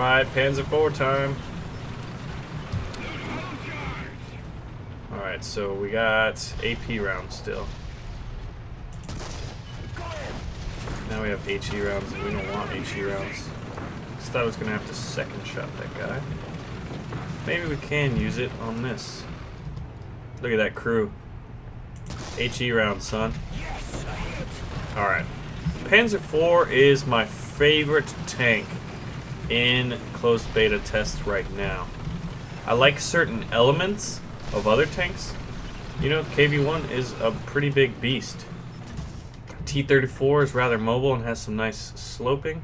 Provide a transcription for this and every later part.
Alright, Panzer IV time. Alright, so we got AP rounds still. Now we have HE rounds, and we don't want HE rounds. Just thought I was going to have to second shot that guy. Maybe we can use it on this. Look at that crew. HE round, son. Alright. Panzer IV is my favorite tank in closed beta tests right now. I like certain elements of other tanks. You know, KV-1 is a pretty big beast. T-34 is rather mobile and has some nice sloping.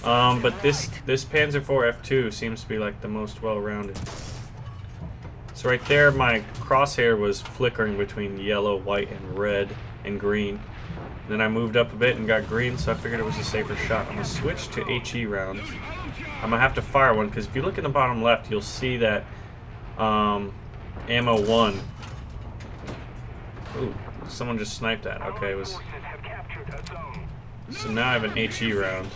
But this Panzer IV F2 seems to be like the most well-rounded. So right there, my crosshair was flickering between yellow, white, and red, and green. Then I moved up a bit and got green, so I figured it was a safer shot. I'm going to switch to HE rounds. I'm going to have to fire one, because if you look in the bottom left, you'll see that ammo 1. Ooh, someone just sniped that. Okay, it was... So now I have an HE round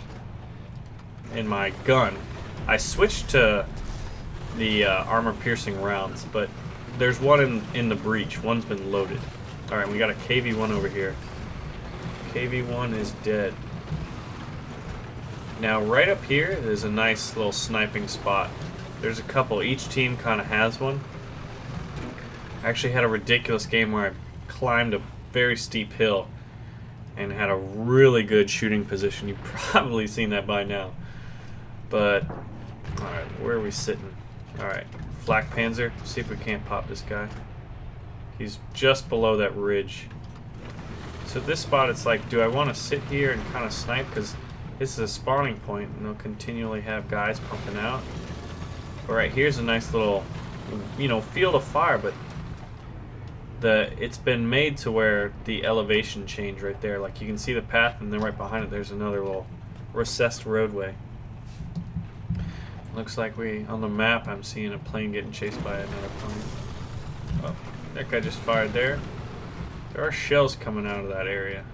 in my gun. I switched to the armor-piercing rounds, but there's one in the breach. One's been loaded. Alright, we got a KV-1 over here. KV-1 is dead. Now, right up here, there's a nice little sniping spot. There's a couple. Each team kind of has one. I actually had a ridiculous game where I climbed a very steep hill and had a really good shooting position. You've probably seen that by now. But, alright, where are we sitting? Alright, Flak Panzer. See if we can't pop this guy. He's just below that ridge. So this spot, it's like, do I want to sit here and kind of snipe? Because this is a spawning point, and they'll continually have guys pumping out. All right, here's a nice little, you know, field of fire, but it's been made to where the elevation change right there. Like, you can see the path, and then right behind it, there's another little recessed roadway. Looks like on the map, I'm seeing a plane getting chased by another plane. Oh, that guy just fired there. There are shells coming out of that area.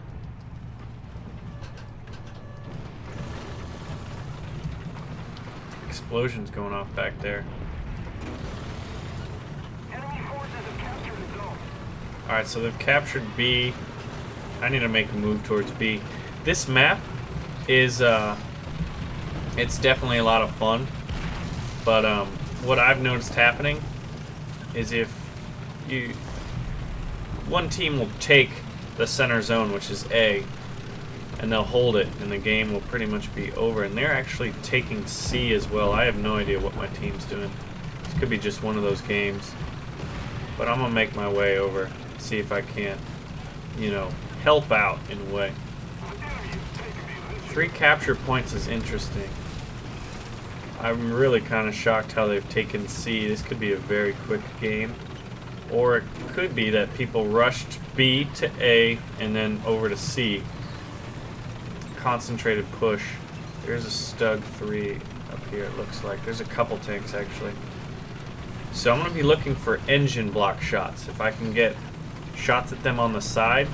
Explosions going off back there. Alright, so they've captured B. I need to make a move towards B. This map is, it's definitely a lot of fun. But what I've noticed happening is if one team will take the center zone, which is A, and they'll hold it, and the game will pretty much be over. And they're actually taking C as well. I have no idea what my team's doing. This could be just one of those games. But I'm going to make my way over, see if I can't, you know, help out in a way. 3 capture points is interesting. I'm really kind of shocked how they've taken C. This could be a very quick game. Or it could be that people rushed B to A and then over to C. Concentrated push. There's a Stug 3 up here, it looks like. There's a couple tanks, actually. So I'm going to be looking for engine block shots. If I can get shots at them on the side,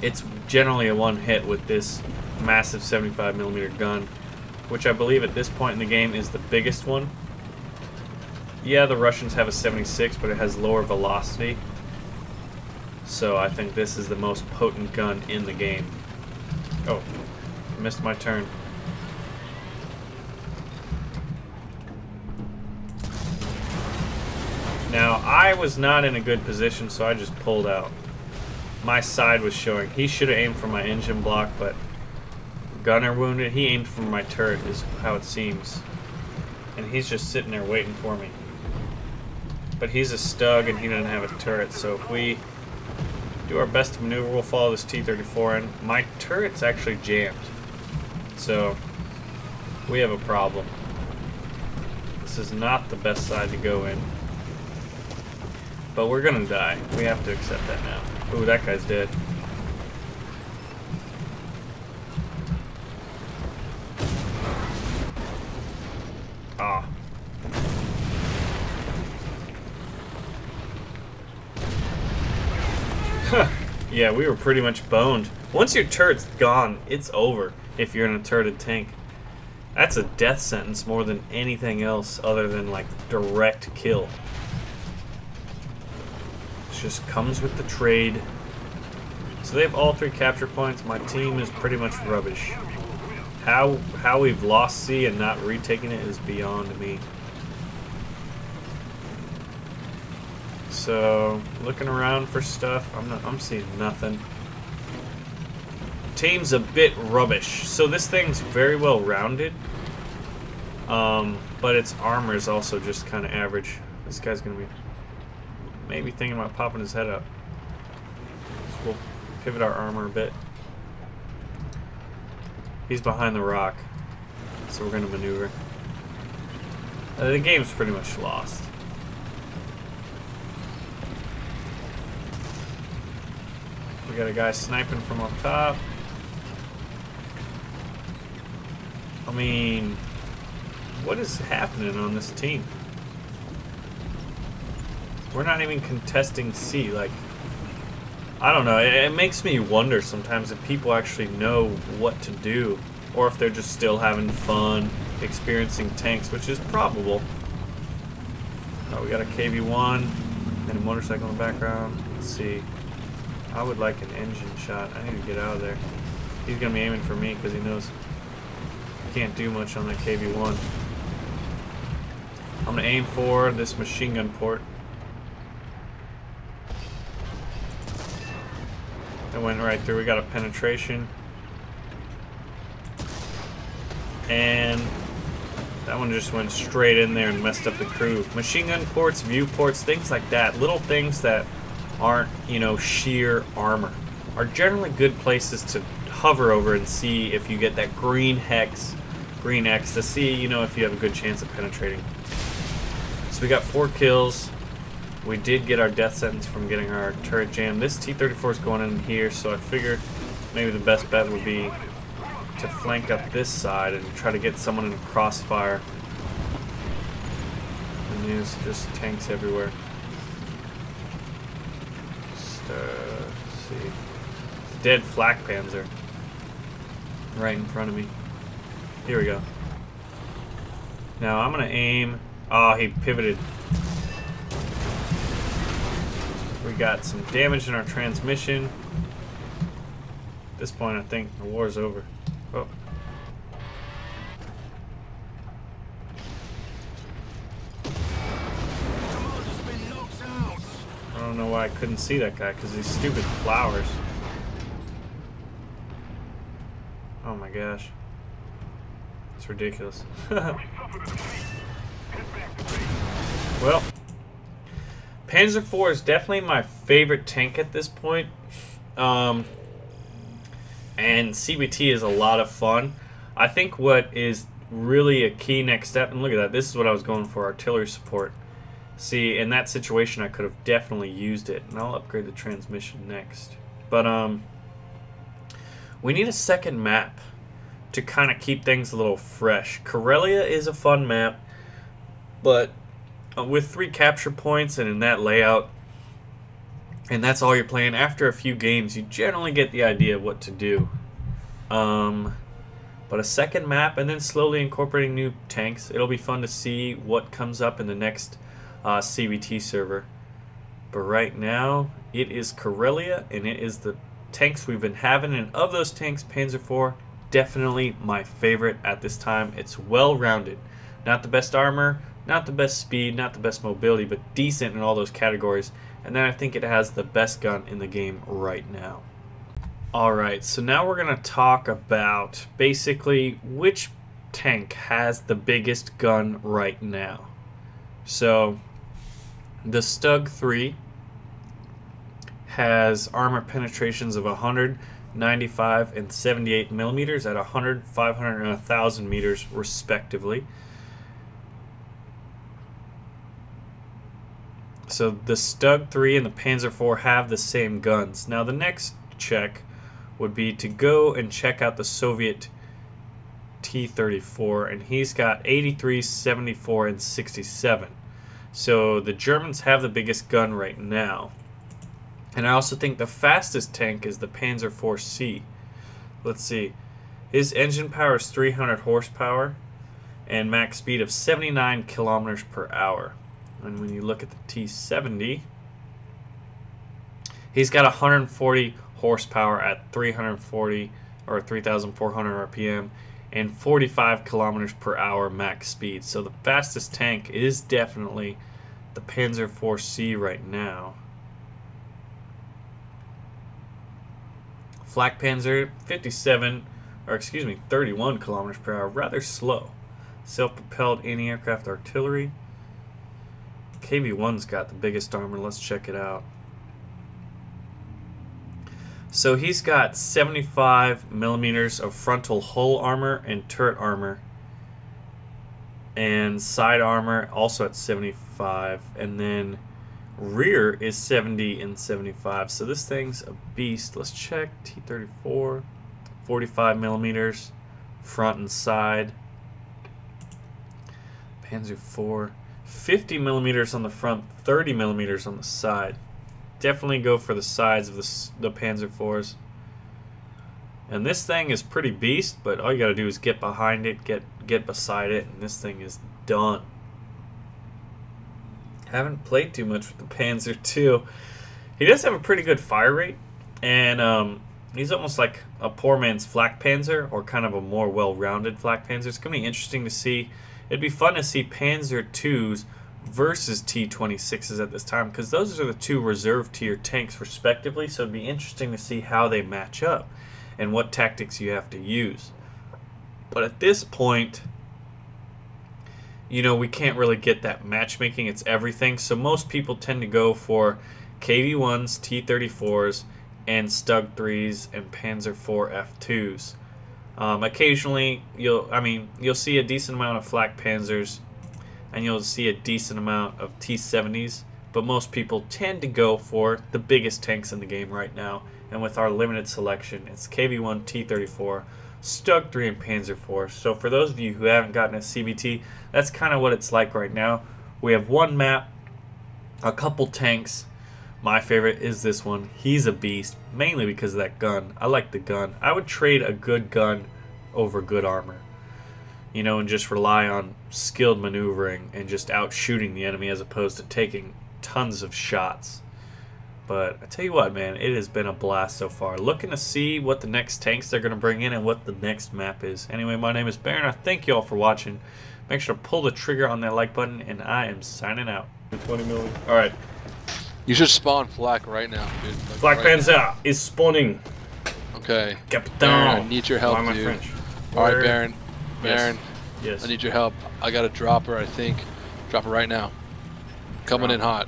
it's generally a one hit with this massive 75mm gun, which I believe at this point in the game is the biggest one. Yeah, the Russians have a 76, but it has lower velocity. So I think this is the most potent gun in the game. Oh, missed my turn. Now, I was not in a good position, so I just pulled out. My side was showing. He should have aimed for my engine block, but gunner wounded. He aimed for my turret, is how it seems. And he's just sitting there waiting for me. But he's a Stug and he doesn't have a turret, so if we do our best to maneuver, we'll follow this T-34 in. My turret's actually jammed, so we have a problem. This is not the best side to go in. But we're gonna die. We have to accept that now. Ooh, that guy's dead. Ah. Yeah, we were pretty much boned. Once your turret's gone, it's over. if you're in a turreted tank. That's a death sentence more than anything else other than like direct kill. It just comes with the trade. So they have all 3 capture points. My team is pretty much rubbish. How we've lost C and not retaken it is beyond me. So looking around for stuff, I'm seeing nothing. Team's a bit rubbish. So this thing's very well rounded, but its armor is also just kind of average. This guy's gonna be maybe thinking about popping his head up. So we'll pivot our armor a bit. He's behind the rock, so we're gonna maneuver. The game's pretty much lost. We got a guy sniping from up top. I mean, what is happening on this team? We're not even contesting C. Like, I don't know. It makes me wonder sometimes if people actually know what to do, or if they're just still having fun experiencing tanks, which is probable. Oh, we got a KV-1 and a motorcycle in the background. Let's see. I would like an engine shot. I need to get out of there. He's gonna be aiming for me because he knows he can't do much on that KV-1. I'm gonna aim for this machine gun port. It went right through. We got a penetration. And that one just went straight in there and messed up the crew. Machine gun ports, view ports, things like that. Little things that aren't, you know, sheer armor are generally good places to hover over and see if you get that green hex, green X, to see, you know, if you have a good chance of penetrating. So we got 4 kills. We did get our death sentence from getting our turret jammed. This T-34 is going in here, so I figured maybe the best bet would be to flank up this side and try to get someone in a crossfire. And there's just tanks everywhere. Let's see. Dead flak panzer right in front of me. Here we go. Now I'm gonna aim. Oh, he pivoted. We got some damage in our transmission. At this point, I think the war's over. Oh. I don't know why I couldn't see that guy, because these stupid flowers. Oh my gosh. It's ridiculous. Well, Panzer IV is definitely my favorite tank at this point. And CBT is a lot of fun. I think what is really a key next step, and look at that, this is what I was going for, artillery support. See, in that situation, I could have definitely used it, and I'll upgrade the transmission next. But we need a second map to kind of keep things a little fresh. Karelia is a fun map, but with 3 capture points and in that layout, and that's all you're playing, after a few games, you generally get the idea of what to do. But a second map, and then slowly incorporating new tanks. It'll be fun to see what comes up in the next CBT server. But right now, it is Karelia, and it is the tanks we've been having. And of those tanks, Panzer IV, definitely my favorite at this time. It's well-rounded. Not the best armor, not the best speed, not the best mobility, but decent in all those categories. And then I think it has the best gun in the game right now. Alright, so now we're going to talk about basically which tank has the biggest gun right now. So, the Stug 3 has armor penetrations of 100, 95, and 78 millimeters at 100, 500, and 1,000 meters respectively. So the Stug 3 and the Panzer IV have the same guns. Now the next check would be to go and check out the Soviet T-34, and he's got 83, 74, and 67. So the Germans have the biggest gun right now. And I also think the fastest tank is the Panzer IV C. Let's see. His engine power is 300 horsepower and max speed of 79 kilometers per hour. And when you look at the T70, he's got 140 horsepower at 340 or 3,400 RPM and 45 kilometers per hour max speed. So the fastest tank is definitely the Panzer IV right now. Flak Panzer 31 kilometers per hour, rather slow. Self-propelled anti-aircraft artillery. KV-1's got the biggest armor. Let's check it out. So he's got 75 millimeters of frontal hull armor and turret armor, and side armor also at 75, and then rear is 70 and 75. So this thing's a beast. Let's check. T-34, 45 millimeters front and side. Panzer IV, 50 millimeters on the front, 30 millimeters on the side. Definitely go for the sides of the Panzer IVs. And this thing is pretty beast, but all you gotta do is get behind it, get beside it, and this thing is done. Haven't played too much with the Panzer II. He does have a pretty good fire rate, and he's almost like a poor man's Flak Panzer, or kind of a more well-rounded Flak Panzer. It's gonna be interesting to see. It'd be fun to see Panzer IIs versus T-26s at this time, because those are the two reserve tier tanks respectively, so it'd be interesting to see how they match up and what tactics you have to use. But at this point, you know, we can't really get that matchmaking. It's everything, so most people tend to go for KV-1s, T-34s, and Stug 3s and Panzer IV F2s. Occasionally, you'll see a decent amount of Flak Panzers, and you'll see a decent amount of T-70s, but most people tend to go for the biggest tanks in the game right now, and with our limited selection, it's KV-1, T-34, Stug 3, and Panzer IV. So for those of you who haven't gotten a CBT, that's kind of what it's like right now. We have one map, a couple tanks. My favorite is this one. He's a beast, mainly because of that gun. I like the gun. I would trade a good gun over good armor, you know, and just rely on skilled maneuvering and just out shooting the enemy as opposed to taking tons of shots. But I tell you what, man, it has been a blast so far. Looking to see what the next tanks they're going to bring in and what the next map is. Anyway, my name is Baron. I thank you all for watching. Make sure to pull the trigger on that like button, and I am signing out. 20 million. All right. You should spawn Flak right now, dude. Flak Panzer is spawning. Okay. Capitan. Baron, I need your help, Why am I dude. French? All right, Baron. Baron. Yes. I need your help. I got a dropper, I think. Drop it right now. Coming in hot.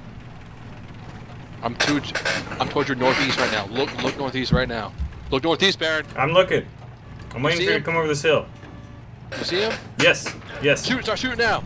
I'm towards your northeast right now. Look northeast right now. Look northeast, Baron. I'm looking. I'm waiting for you to come over this hill. You see him? Yes. Yes. Shoot! Start shooting now.